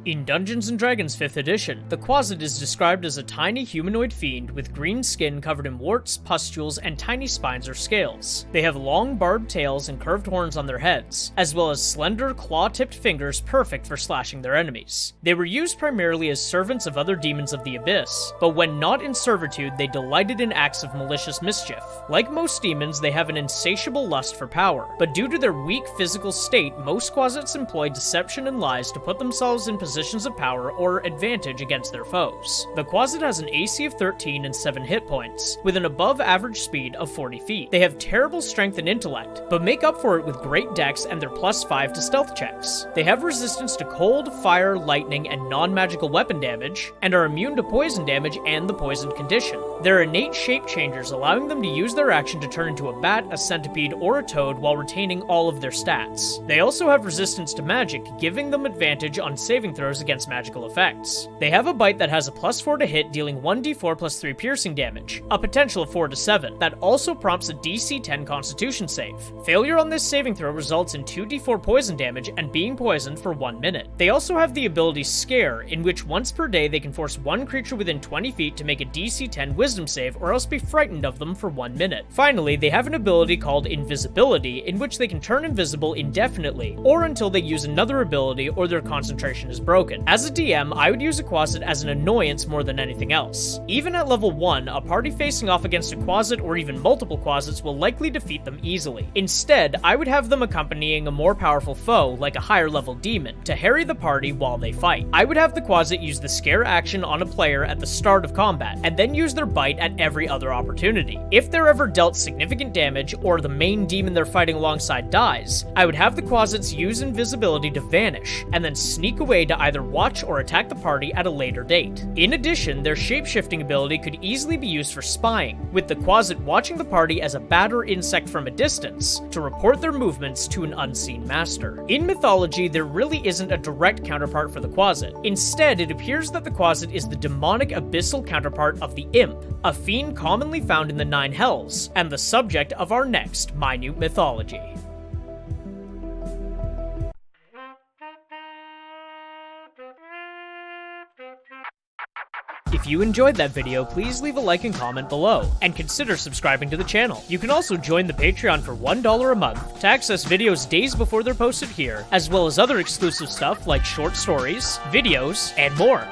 In Dungeons & Dragons 5th edition, the Quasit is described as a tiny humanoid fiend with green skin covered in warts, pustules, and tiny spines or scales. They have long barbed tails and curved horns on their heads, as well as slender claw-tipped fingers perfect for slashing their enemies. They were used primarily as servants of other demons of the abyss, but when not in servitude they delighted in acts of malicious mischief. Like most demons, they have an insatiable lust for power, but due to their weak physical state, most Quasits employ deception and lies to put themselves in positions of power or advantage against their foes. The Quasit has an AC of 13 and 7 hit points, with an above average speed of 40 feet. They have terrible strength and intellect, but make up for it with great dex and their +5 to stealth checks. They have resistance to cold, fire, lightning, and non-magical weapon damage, and are immune to poison damage and the poisoned condition. They're innate shape changers, allowing them to use their action to turn into a bat, a centipede, or a toad while retaining all of their stats. They also have resistance to magic, giving them advantage on saving throws against magical effects. They have a bite that has a +4 to hit, dealing 1d4 + 3 piercing damage, a potential of 4 to 7, that also prompts a DC 10 Constitution save. Failure on this saving throw results in 2d4 poison damage and being poisoned for 1 minute. They also have the ability Scare, in which once per day they can force one creature within 20 feet to make a DC 10 Wisdom save or else be frightened of them for 1 minute. Finally, they have an ability called Invisibility, in which they can turn invisible indefinitely, or until they use another ability or their concentration is broken. As a DM, I would use a Quasit as an annoyance more than anything else. Even at level 1, a party facing off against a Quasit or even multiple Quasits will likely defeat them easily. Instead, I would have them accompanying a more powerful foe, like a higher level demon, to harry the party while they fight. I would have the Quasit use the Scare action on a player at the start of combat, and then use their bite at every other opportunity. If they're ever dealt significant damage, or the main demon they're fighting alongside dies, I would have the Quasits use invisibility to vanish, and then sneak away to either watch or attack the party at a later date. In addition, their shape-shifting ability could easily be used for spying, with the Quasit watching the party as a bat or insect from a distance to report their movements to an unseen master. In Mythology, there really isn't a direct counterpart for the Quasit. Instead, it appears that the Quasit is the demonic abyssal counterpart of the Imp, a fiend commonly found in the 9 Hells, and the subject of our next minute mythology. If you enjoyed that video, please leave a like and comment below, and consider subscribing to the channel. You can also join the Patreon for $1 a month to access videos days before they're posted here, as well as other exclusive stuff like short stories, videos, and more.